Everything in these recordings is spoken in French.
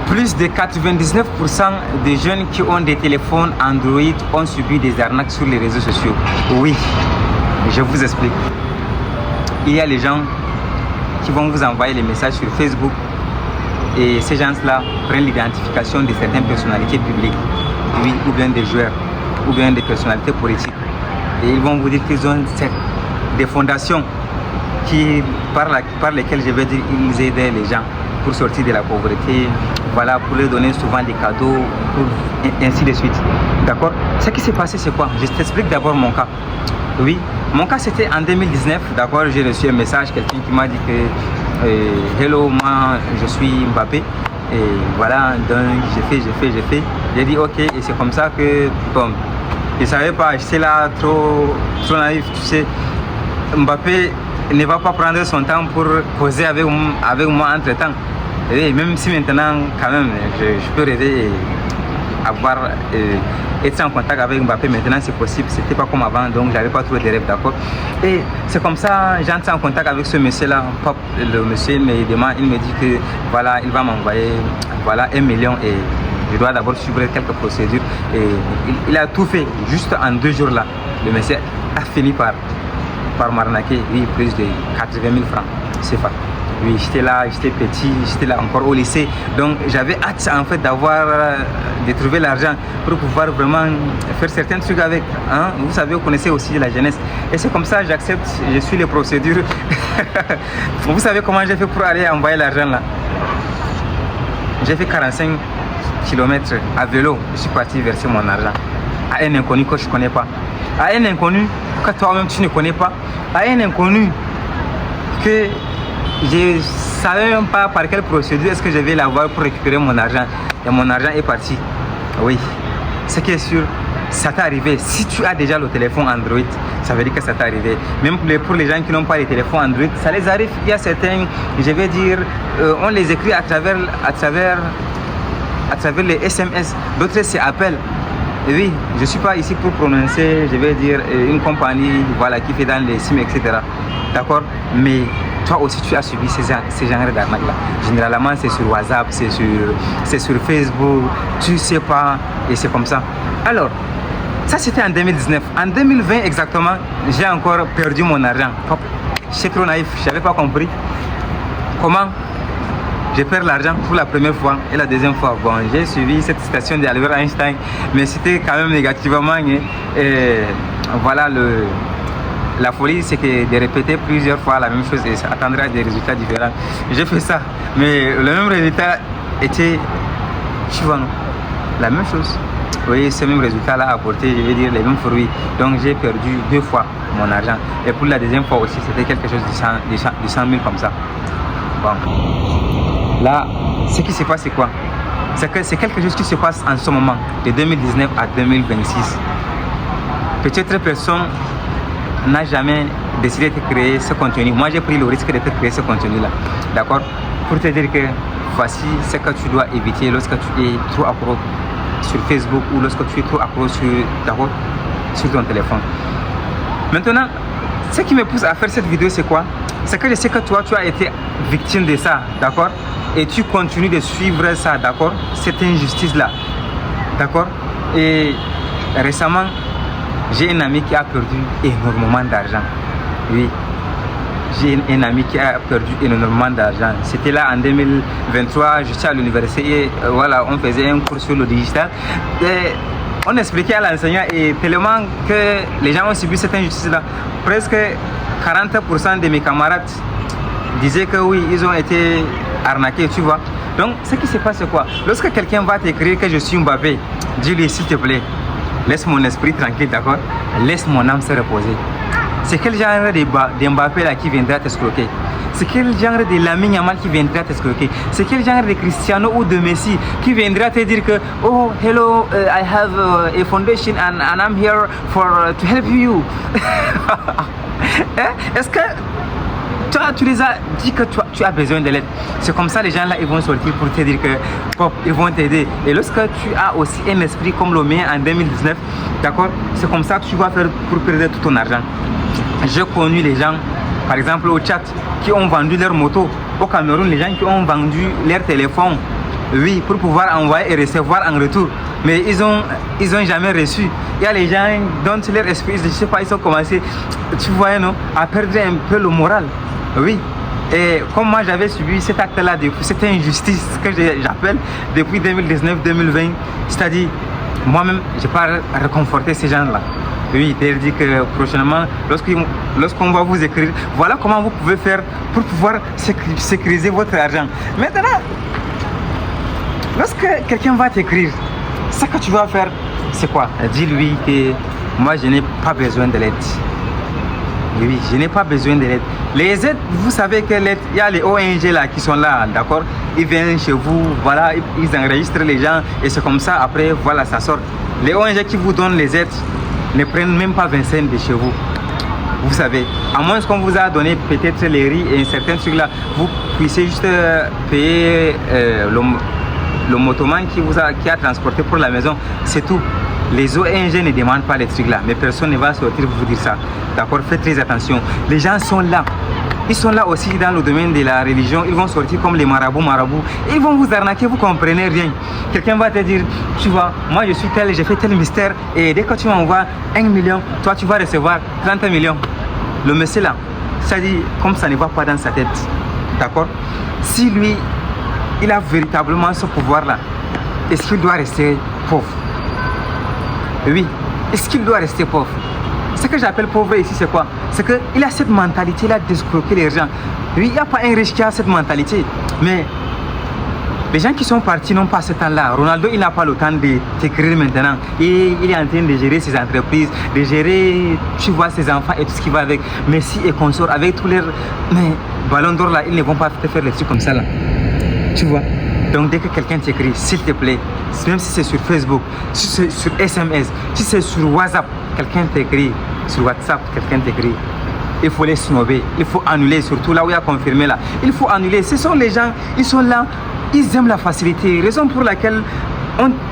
plus de 99% des jeunes qui ont des téléphones Android ont subi des arnaques sur les réseaux sociaux. Oui, je vous explique. Il y a les gens qui vont vous envoyer les messages sur Facebook et ces gens-là prennent l'identification de certaines personnalités publiques, oui, ou bien des joueurs, ou bien des personnalités politiques. Et ils vont vous dire qu'ils ont des fondations par lesquelles, je vais dire, ils aident les gens pour sortir de la pauvreté, voilà, pour leur donner souvent des cadeaux, ainsi de suite. D'accord? Ce qui s'est passé, c'est quoi? Je t'explique d'abord mon cas. Oui, mon cas c'était en 2019. D'accord, j'ai reçu un message, quelqu'un qui m'a dit que hello, moi je suis Mbappé. Et voilà, donc j'ai fait. J'ai dit ok, et c'est comme ça que, bon, je savais pas, j'étais là trop naïf, tu sais. Mbappé ne va pas prendre son temps pour causer avec moi entre temps. Et même si maintenant, quand même, je peux rêver et être en contact avec Mbappé, maintenant c'est possible, c'était pas comme avant, donc j'avais pas trop de rêves, d'accord. Et c'est comme ça, j'entre en contact avec ce monsieur-là, le monsieur me demande, il me dit que voilà, il va m'envoyer voilà 1 million et je dois d'abord suivre quelques procédures. Et il a tout fait, juste en 2 jours là, le monsieur a fini par m'arnaquer, oui, plus de 80 000 francs, c'est pas. Oui, j'étais là, j'étais petit, j'étais là encore au lycée. Donc j'avais hâte en fait de trouver l'argent pour pouvoir vraiment faire certains trucs avec. Hein? Vous savez, vous connaissez aussi la jeunesse. Et c'est comme ça, j'accepte, je suis les procédures. Vous savez comment j'ai fait pour aller envoyer l'argent là? J'ai fait 45 km à vélo. Je suis parti verser mon argent à un inconnu que je ne connais pas. À un inconnu que toi-même tu ne connais pas. À un inconnu que je ne savais même pas par quelle procédure est-ce que je vais l'avoir pour récupérer mon argent. Et mon argent est parti. Oui, ce qui est sûr, ça t'est arrivé. Si tu as déjà le téléphone Android, ça veut dire que ça t'est arrivé. Même pour les gens qui n'ont pas les téléphones Android, ça les arrive. Il y a certains, je vais dire, on les écrit à travers les SMS. D'autres, c'est appel. Et oui, je ne suis pas ici pour prononcer, je vais dire, une compagnie voilà, qui fait dans les SIM, etc. D'accord? Mais toi aussi, tu as subi ces genres d'arnaques-là. Généralement, c'est sur WhatsApp, c'est sur Facebook, tu ne sais pas, et c'est comme ça. Alors, ça, c'était en 2019. En 2020, exactement, j'ai encore perdu mon argent. J'étais trop naïf, je n'avais pas compris comment je perds l'argent pour la première fois et la deuxième fois. Bon, j'ai suivi cette citation d'Albert Einstein, mais c'était quand même négativement. Et voilà, la folie, c'est que de répéter plusieurs fois la même chose et attendre à des résultats différents. J'ai fait ça, mais le même résultat était, tu vois, non, la même chose. Oui, ce même résultat-là a apporté, je vais dire, les mêmes fruits. Donc j'ai perdu 2 fois mon argent. Et pour la deuxième fois aussi, c'était quelque chose de 100 000 comme ça. Bon. Là, ce qui se passe, c'est quoi? C'est que c'est quelque chose qui se passe en ce moment, de 2019 à 2026. Peut-être personne n'a jamais décidé de créer ce contenu. Moi, j'ai pris le risque de créer ce contenu-là. D'accord? Pour te dire que voici ce que tu dois éviter lorsque tu es trop accro sur Facebook ou lorsque tu es trop accro sur ton téléphone. Maintenant, ce qui me pousse à faire cette vidéo, c'est quoi? C'est que je sais que toi, tu as été victime de ça, d'accord? Et tu continues de suivre ça, d'accord? Cette injustice-là, d'accord? Et récemment, j'ai un ami qui a perdu énormément d'argent. Oui, j'ai un ami qui a perdu énormément d'argent. C'était là en 2023, j'étais à l'université et voilà, on faisait un cours sur le digital. Et on expliquait à l'enseignant et tellement que les gens ont subi cette injustice-là. Presque 40% de mes camarades disaient que oui, ils ont été arnaqués, tu vois. Donc, ce qui se passe, c'est quoi? Lorsque quelqu'un va t'écrire que je suis Mbappé, dis-lui s'il te plaît, laisse mon esprit tranquille, d'accord? Laisse mon âme se reposer. C'est quel genre de Mbappé là qui viendra t'escroquer? C'est quel genre de Lamine Yamal qui viendra t'escroquer? C'est quel genre de Cristiano ou de Messi qui viendra te dire que oh hello, I have a foundation and I'm here to help you. Est-ce que toi, tu les as dit que tu as besoin de l'aide? C'est comme ça les gens là ils vont sortir pour te dire que pop, ils vont t'aider. Et lorsque tu as aussi un esprit comme le mien en 2019, d'accord, c'est comme ça que tu vas faire pour perdre tout ton argent. J'ai connu les gens, par exemple au Tchad, qui ont vendu leur moto. Au Cameroun, les gens qui ont vendu leur téléphone oui, pour pouvoir envoyer et recevoir en retour. Mais ils ont jamais reçu. Il y a les gens dont leur esprit, je sais pas, ils ont commencé, tu vois, non, à perdre un peu le moral. Oui. Et comme moi j'avais subi cet acte-là, cette injustice que j'appelle depuis 2019-2020, c'est-à-dire moi-même, je n'ai pas réconforté ces gens-là. Oui, il dit que prochainement, lorsqu'on va vous écrire, voilà comment vous pouvez faire pour pouvoir sécuriser votre argent. Maintenant, lorsque quelqu'un va t'écrire, ce que tu vas faire, c'est quoi? Dis-lui que moi je n'ai pas besoin de l'aide. Oui, je n'ai pas besoin de l'aide. Les aides, vous savez que l'aide, il y a les ONG là qui sont là, d'accord? Ils viennent chez vous, voilà, ils enregistrent les gens et c'est comme ça, après, voilà, ça sort. Les ONG qui vous donnent les aides ne prennent même pas 20 cents de chez vous. Vous savez, à moins qu'on vous a donné peut-être les riz et certains trucs là, vous puissiez juste payer le motoman qui a transporté pour la maison, c'est tout. Les ONG ne demandent pas les trucs là, mais personne ne va sortir vous dire ça. D'accord, faites très attention. Les gens sont là. Ils sont là aussi dans le domaine de la religion. Ils vont sortir comme les marabouts. Ils vont vous arnaquer, vous comprenez rien. Quelqu'un va te dire, tu vois, moi je suis tel, j'ai fait tel mystère. Et dès que tu m'envoies 1 million, toi tu vas recevoir 30 millions. Le monsieur là, ça dit, comme ça ne va pas dans sa tête. D'accord? Si lui, il a véritablement ce pouvoir là, est-ce qu'il doit rester pauvre? Oui, est-ce qu'il doit rester pauvre? Ce que j'appelle pauvre ici, c'est quoi? C'est qu'il a cette mentalité-là d'escroquer les gens. Oui, il n'y a pas un riche qui a cette mentalité. Mais les gens qui sont partis n'ont pas ce temps-là. Ronaldo, il n'a pas le temps de t'écrire maintenant. Et il est en train de gérer ses entreprises, de gérer, tu vois, ses enfants et tout ce qui va avec. Messi et consorts, avec tous leurs... Mais Ballon d'Or, là, ils ne vont pas te faire les trucs comme ça, là. Tu vois? Donc dès que quelqu'un t'écrit, s'il te plaît, même si c'est sur Facebook, si c'est sur SMS, si c'est sur WhatsApp, quelqu'un t'écrit, sur WhatsApp, quelqu'un t'écrit, il faut les snobber, il faut annuler, surtout là où il y a confirmé là. Il faut annuler. Ce sont les gens, ils sont là, ils aiment la facilité. Raison pour laquelle,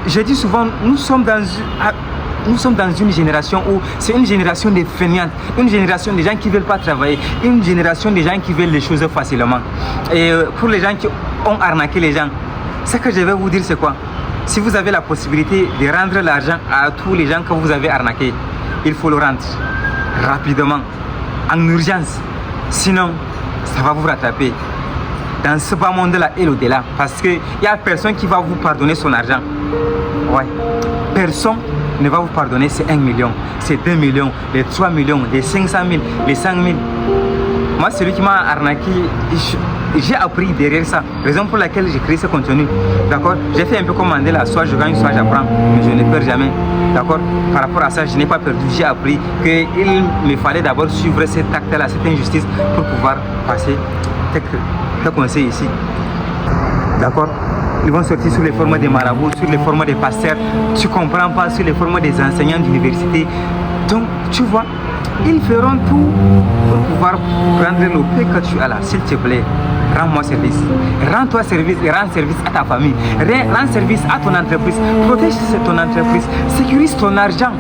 je dis souvent, nous sommes dans une génération où c'est une génération de fainéants, une génération de gens qui ne veulent pas travailler, une génération de gens qui veulent les choses facilement. Et pour les gens qui ont arnaqué les gens, ce que je vais vous dire, c'est quoi? Si vous avez la possibilité de rendre l'argent à tous les gens que vous avez arnaqués, il faut le rendre rapidement, en urgence. Sinon, ça va vous rattraper dans ce bas monde-là et l'au-delà. Parce qu'il n'y a personne qui va vous pardonner son argent. Ouais. Personne ne va vous pardonner ces 1 million, ces 2 millions, les 3 millions, les 500 000, les 5 000. Moi, celui qui m'a arnaqué, j'ai appris derrière ça. Raison pour laquelle j'ai créé ce contenu. D'accord? J'ai fait un peu comme Mandela, soit je gagne, soit j'apprends. Mais je ne perds jamais. D'accord? Par rapport à ça, je n'ai pas perdu. J'ai appris qu'il me fallait d'abord suivre cet acte-là, cette injustice, pour pouvoir passer quelques conseils ici. D'accord? Ils vont sortir sous les formes des marabouts, sur les formes des pasteurs. Tu ne comprends pas, sur les formes des enseignants d'université. Donc, tu vois, ils feront tout pour pouvoir prendre le peu que tu as là. S'il te plaît, rends-moi service. Rends-toi service et rends service à ta famille. Rends service à ton entreprise. Protège ton entreprise. Sécurise ton argent.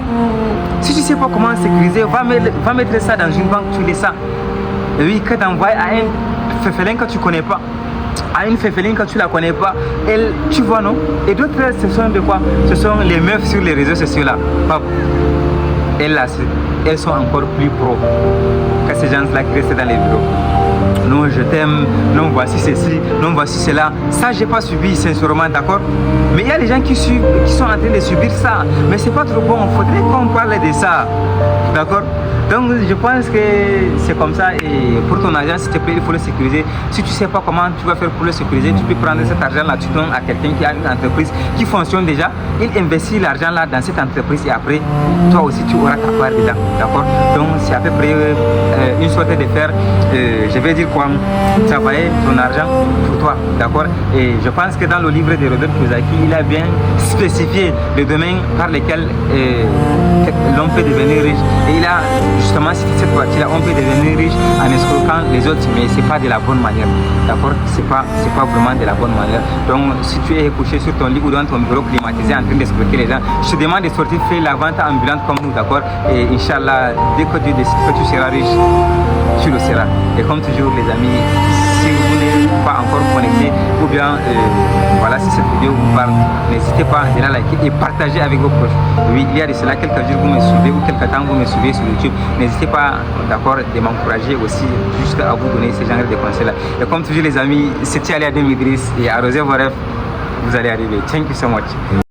Si tu ne sais pas comment sécuriser, va mettre ça dans une banque, tu laisses ça. Et oui, que d'envoyer à un féfélin que tu ne connais pas, à une féféline que tu ne la connais pas, elle, tu vois, non? Et d'autres, ce sont de quoi? Ce sont les meufs sur les réseaux sociaux là. Elles sont encore plus pro que ces gens-là qui restent dans les bureaux. Non, je t'aime, non, voici ceci, non, voici cela. Ça, j'ai pas subi, sincèrement, d'accord? Mais il y a des gens qui sont en train de subir ça. Mais c'est pas trop bon, il faudrait qu'on parle de ça. D'accord? Donc, je pense que c'est comme ça. Et pour ton argent, s'il te plaît, il faut le sécuriser. Si tu sais pas comment tu vas faire pour le sécuriser, tu peux prendre cet argent-là, tu donnes à quelqu'un qui a une entreprise qui fonctionne déjà. Il investit l'argent-là dans cette entreprise et après, toi aussi, tu auras ta part dedans. D'accord? Donc, c'est à peu près une sorte de faire, je vais dire quoi, travailler ton argent pour toi. D'accord? Et je pense que dans le livre de Robert Kiyosaki, il a bien spécifié le domaine par lequel l'homme peut devenir riche. Et il a justement cité cette partie-là, on peut devenir riche en escroquant les autres, mais c'est pas de la bonne manière. D'accord? C'est pas vraiment de la bonne manière. Donc, si tu es couché sur ton lit ou dans ton bureau climatisé en train d'escroquer les gens, je te demande de sortir faire la vente ambulante comme nous, d'accord? Et Inch'Allah, dès que Dieu décide que tu seras riche, tu le seras. Et comme toujours, les amis, si vous n'êtes pas encore connecté ou bien voilà, si cette vidéo vous parle, n'hésitez pas à la liker et partager avec vos proches. Oui, il y a de cela quelques jours vous me suivez ou quelques temps vous me suivez sur YouTube. N'hésitez pas, d'accord, de m'encourager aussi juste à vous donner ce genre de conseils là. Et comme toujours les amis, c'était Ali Adem Idriss et arrosez vos rêves, vous allez arriver. Thank you so much.